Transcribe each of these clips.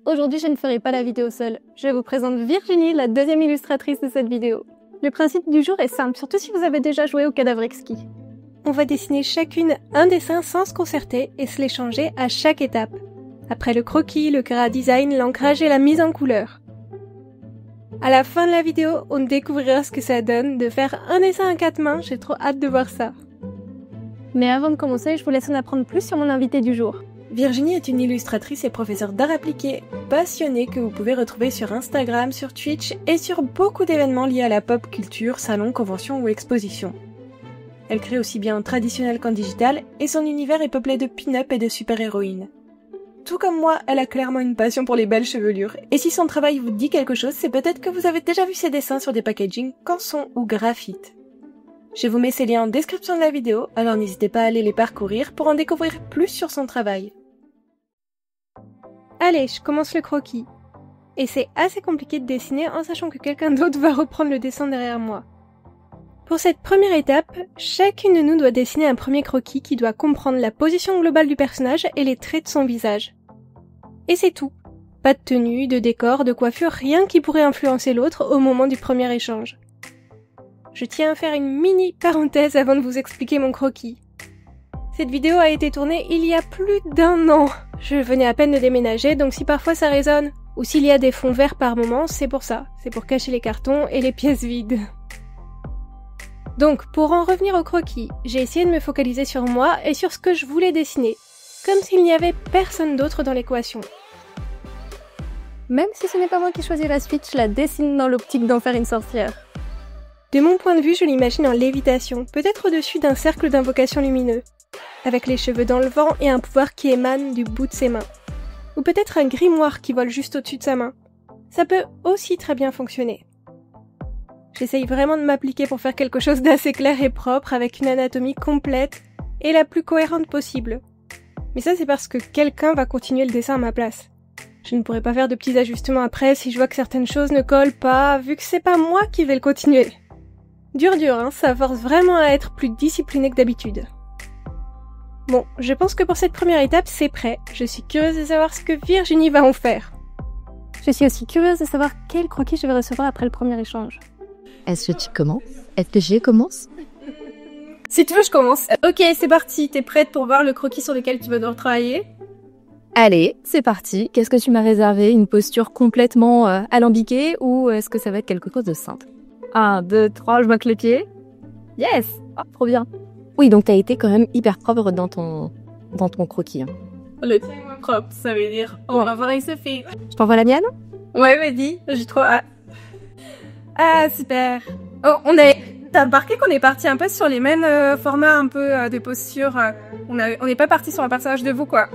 Aujourd'hui, je ne ferai pas la vidéo seule. Je vous présente Virginie, la deuxième illustratrice de cette vidéo. Le principe du jour est simple, surtout si vous avez déjà joué au cadavre exquis. On va dessiner chacune un dessin sans se concerter et se l'échanger à chaque étape. Après le croquis, le chara-design, l'ancrage et la mise en couleur. À la fin de la vidéo, on découvrira ce que ça donne de faire un dessin à 4 mains, j'ai trop hâte de voir ça. Mais avant de commencer, je vous laisse en apprendre plus sur mon invité du jour. Virginie est une illustratrice et professeure d'art appliqué passionnée que vous pouvez retrouver sur Instagram, sur Twitch et sur beaucoup d'événements liés à la pop culture, salons, conventions ou expositions. Elle crée aussi bien en traditionnel qu'en digital et son univers est peuplé de pin-up et de super-héroïnes. Tout comme moi, elle a clairement une passion pour les belles chevelures et si son travail vous dit quelque chose, c'est peut-être que vous avez déjà vu ses dessins sur des packagings canson ou graphite. Je vous mets ces liens en description de la vidéo, alors n'hésitez pas à aller les parcourir pour en découvrir plus sur son travail. Allez, je commence le croquis. Et c'est assez compliqué de dessiner en sachant que quelqu'un d'autre va reprendre le dessin derrière moi. Pour cette première étape, chacune de nous doit dessiner un premier croquis qui doit comprendre la position globale du personnage et les traits de son visage. Et c'est tout. Pas de tenue, de décor, de coiffure, rien qui pourrait influencer l'autre au moment du premier échange. Je tiens à faire une mini parenthèse avant de vous expliquer mon croquis. Cette vidéo a été tournée il y a plus d'1 an. Je venais à peine de déménager, donc si parfois ça résonne, ou s'il y a des fonds verts par moment, c'est pour ça. C'est pour cacher les cartons et les pièces vides. Donc, pour en revenir au croquis, j'ai essayé de me focaliser sur moi et sur ce que je voulais dessiner, comme s'il n'y avait personne d'autre dans l'équation. Même si ce n'est pas moi qui choisis la suite, je la dessine dans l'optique d'en faire une sorcière. De mon point de vue, je l'imagine en lévitation, peut-être au-dessus d'un cercle d'invocation lumineux, avec les cheveux dans le vent et un pouvoir qui émane du bout de ses mains. Ou peut-être un grimoire qui vole juste au-dessus de sa main. Ça peut aussi très bien fonctionner. J'essaye vraiment de m'appliquer pour faire quelque chose d'assez clair et propre, avec une anatomie complète et la plus cohérente possible. Mais ça, c'est parce que quelqu'un va continuer le dessin à ma place. Je ne pourrai pas faire de petits ajustements après si je vois que certaines choses ne collent pas, vu que c'est pas moi qui vais le continuer. Dur, hein, ça force vraiment à être plus discipliné que d'habitude. Bon, je pense que pour cette première étape, c'est prêt. Je suis curieuse de savoir ce que Virginie va en faire. Je suis aussi curieuse de savoir quel croquis je vais recevoir après le premier échange. Est-ce que tu commences? Est-ce que je commence? Si tu veux, je commence. Ok, c'est parti. T'es prête pour voir le croquis sur lequel tu vas devoir travailler? Allez, c'est parti. Qu'est-ce que tu m'as réservé? Une posture complètement alambiquée ou est-ce que ça va être quelque chose de simple? 1, 2, 3, je marque les pieds. Yes! Oh, trop bien. Oui, donc t'as été quand même hyper propre dans ton croquis. Hein. Le tien est propre, ça veut dire on va voir il se fait. Je t'envoie la mienne? Ouais, vas-y, j'ai trop hâte. Ah, super. Oh, T'as remarqué qu'on est parti un peu sur les mêmes formats un peu de postures. On n'est pas parti sur un personnage de vous, quoi.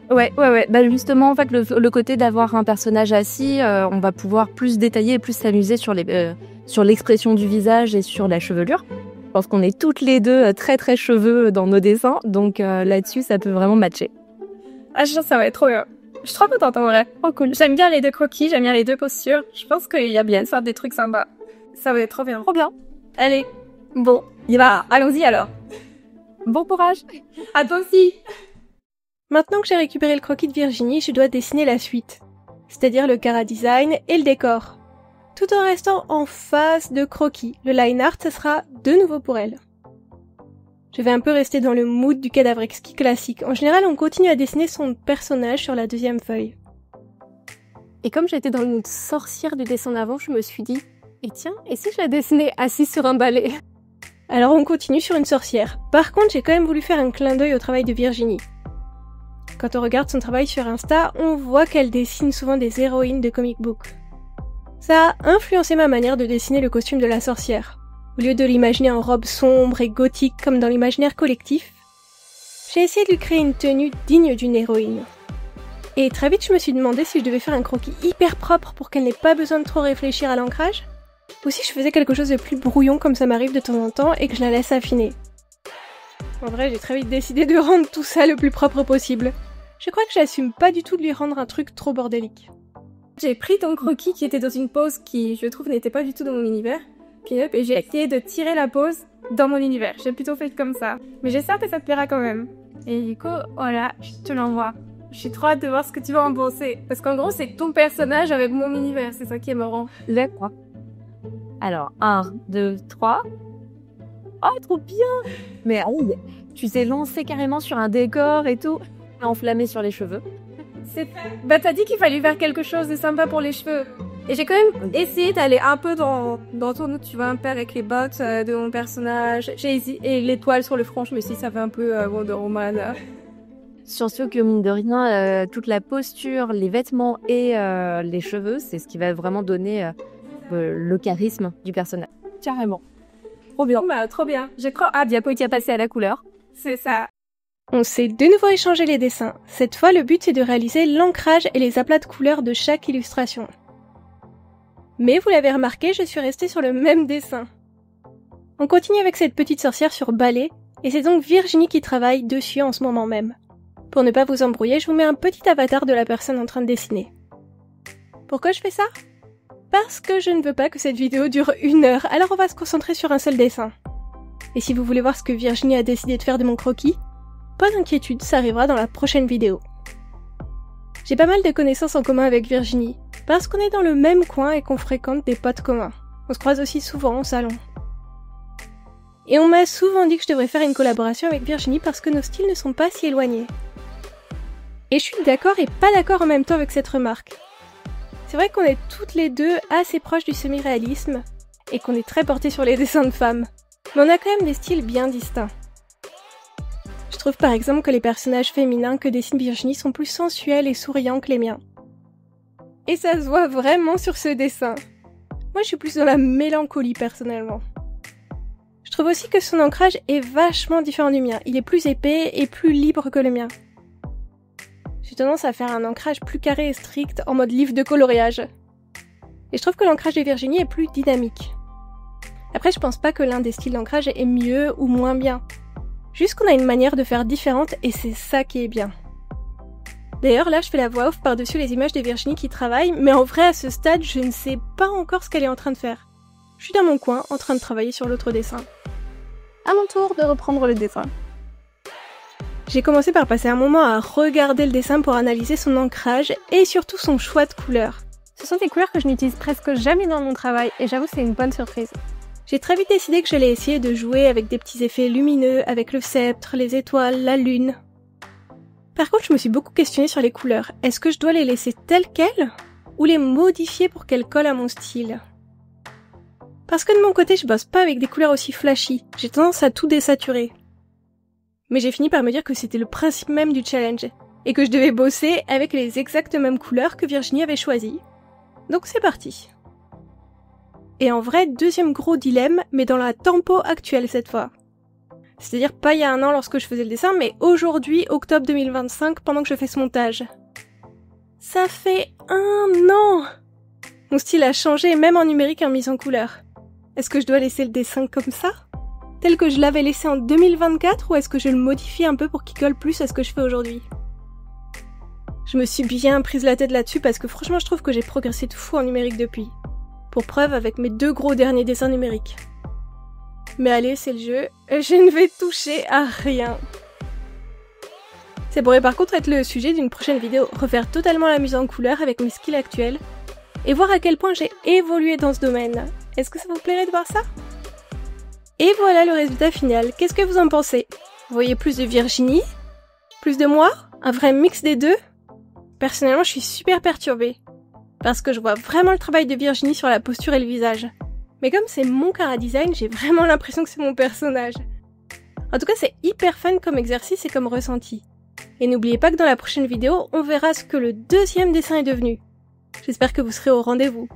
Ouais. Bah justement, en fait, le côté d'avoir un personnage assis, on va pouvoir plus détailler et plus s'amuser sur l'expression du visage et sur la chevelure. Je pense qu'on est toutes les deux très très cheveux dans nos dessins, donc là-dessus, ça peut vraiment matcher. Ah, je pense que ça va être trop bien. Je suis trop contente en vrai. Oh cool. J'aime bien les deux croquis, j'aime bien les deux postures. Je pense qu'il y a bien de faire des trucs sympas. Ça va être trop bien. Trop bien. Allez, bon, il va. Allons-y alors. Bon courage. À toi aussi. Maintenant que j'ai récupéré le croquis de Virginie, je dois dessiner la suite. C'est-à-dire le chara-design et le décor. Tout en restant en phase de croquis. Le line art, ça sera de nouveau pour elle. Je vais un peu rester dans le mood du cadavre exquis classique. En général, on continue à dessiner son personnage sur la deuxième feuille. Et comme j'étais dans le mood sorcière du dessin d'avant, je me suis dit, et tiens, et si je la dessinais assise sur un balai? Alors on continue sur une sorcière. Par contre, j'ai quand même voulu faire un clin d'œil au travail de Virginie. Quand on regarde son travail sur Insta, on voit qu'elle dessine souvent des héroïnes de comic book. Ça a influencé ma manière de dessiner le costume de la sorcière. Au lieu de l'imaginer en robe sombre et gothique comme dans l'imaginaire collectif, j'ai essayé de lui créer une tenue digne d'une héroïne. Et très vite, je me suis demandé si je devais faire un croquis hyper propre pour qu'elle n'ait pas besoin de trop réfléchir à l'ancrage, ou si je faisais quelque chose de plus brouillon comme ça m'arrive de temps en temps et que je la laisse affiner. En vrai, j'ai très vite décidé de rendre tout ça le plus propre possible. Je crois que j'assume pas du tout de lui rendre un truc trop bordélique. J'ai pris ton croquis qui était dans une pose qui, je trouve, n'était pas du tout dans mon univers. Et j'ai essayé de tirer la pose dans mon univers. J'ai plutôt fait comme ça. Mais j'espère que ça te plaira quand même. Et du coup, voilà, je te l'envoie. J'ai trop hâte de voir ce que tu vas en penser. Parce qu'en gros, c'est ton personnage avec mon univers. C'est ça qui est marrant. D'accord. Alors, 1, 2, 3. Oh, trop bien! Mais tu t'es lancé carrément sur un décor et tout. Enflammé sur les cheveux. C'est fait. Bah, t'as dit qu'il fallait faire quelque chose de sympa pour les cheveux. Et j'ai quand même essayé d'aller un peu dans ton tu vois, un peu avec les bottes de mon personnage. Et l'étoile sur le front, je me suis dit, ça fait un peu Wonder Woman. Surtout que, mine de rien, toute la posture, les vêtements et les cheveux, c'est ce qui va vraiment donner le charisme du personnage. Carrément. Trop bien. Bah, trop bien. Je crois. Ah, Diapo qui a passé à la couleur. C'est ça. On s'est de nouveau échangé les dessins. Cette fois, le but c'est de réaliser l'ancrage et les aplats de couleurs de chaque illustration. Mais vous l'avez remarqué, je suis restée sur le même dessin. On continue avec cette petite sorcière sur balai, et c'est donc Virginie qui travaille dessus en ce moment même. Pour ne pas vous embrouiller, je vous mets un petit avatar de la personne en train de dessiner. Pourquoi je fais ça? Parce que je ne veux pas que cette vidéo dure 1 heure, alors on va se concentrer sur un seul dessin. Et si vous voulez voir ce que Virginie a décidé de faire de mon croquis, pas d'inquiétude, ça arrivera dans la prochaine vidéo. J'ai pas mal de connaissances en commun avec Virginie, parce qu'on est dans le même coin et qu'on fréquente des potes communs. On se croise aussi souvent au salon. Et on m'a souvent dit que je devrais faire une collaboration avec Virginie parce que nos styles ne sont pas si éloignés. Et je suis d'accord et pas d'accord en même temps avec cette remarque. C'est vrai qu'on est toutes les deux assez proches du semi-réalisme, et qu'on est très portés sur les dessins de femmes. Mais on a quand même des styles bien distincts. Je trouve par exemple que les personnages féminins que dessine Virginie sont plus sensuels et souriants que les miens. Et ça se voit vraiment sur ce dessin. Moi je suis plus dans la mélancolie personnellement. Je trouve aussi que son ancrage est vachement différent du mien. Il est plus épais et plus libre que le mien. J'ai tendance à faire un ancrage plus carré et strict en mode livre de coloriage. Et je trouve que l'ancrage de Virginie est plus dynamique. Après je pense pas que l'un des styles d'ancrage est mieux ou moins bien. Juste qu'on a une manière de faire différente et c'est ça qui est bien. D'ailleurs là je fais la voix off par-dessus les images de Virginie qui travaille, mais en vrai à ce stade je ne sais pas encore ce qu'elle est en train de faire. Je suis dans mon coin en train de travailler sur l'autre dessin. À mon tour de reprendre le dessin. J'ai commencé par passer un moment à regarder le dessin pour analyser son ancrage et surtout son choix de couleurs. Ce sont des couleurs que je n'utilise presque jamais dans mon travail et j'avoue c'est une bonne surprise. J'ai très vite décidé que j'allais essayer de jouer avec des petits effets lumineux, avec le sceptre, les étoiles, la lune. Par contre, je me suis beaucoup questionnée sur les couleurs. Est-ce que je dois les laisser telles quelles ou les modifier pour qu'elles collent à mon style? Parce que de mon côté, je bosse pas avec des couleurs aussi flashy. J'ai tendance à tout désaturer. Mais j'ai fini par me dire que c'était le principe même du challenge et que je devais bosser avec les exactes mêmes couleurs que Virginie avait choisies. Donc c'est parti. Et en vrai, deuxième gros dilemme, mais dans la tempo actuelle cette fois. C'est-à-dire pas il y a 1 an lorsque je faisais le dessin, mais aujourd'hui, octobre 2025, pendant que je fais ce montage. Ça fait 1 an! Mon style a changé, même en numérique et en mise en couleur. Est-ce que je dois laisser le dessin comme ça? Tel que je l'avais laissé en 2024, ou est-ce que je le modifie un peu pour qu'il colle plus à ce que je fais aujourd'hui? Je me suis bien prise la tête là-dessus parce que franchement je trouve que j'ai progressé de fou en numérique depuis. Pour preuve avec mes 2 gros derniers dessins numériques. Mais allez, c'est le jeu, je ne vais toucher à rien. Ça pourrait par contre être le sujet d'une prochaine vidéo, refaire totalement la mise en couleur avec mes skills actuels, et voir à quel point j'ai évolué dans ce domaine. Est-ce que ça vous plairait de voir ça? Et voilà le résultat final, qu'est-ce que vous en pensez? Vous voyez plus de Virginie? Plus de moi? Un vrai mix des deux? Personnellement, je suis super perturbée. Parce que je vois vraiment le travail de Virginie sur la posture et le visage. Mais comme c'est mon chara-design, j'ai vraiment l'impression que c'est mon personnage. En tout cas, c'est hyper fun comme exercice et comme ressenti. Et n'oubliez pas que dans la prochaine vidéo, on verra ce que le 2e dessin est devenu. J'espère que vous serez au rendez-vous.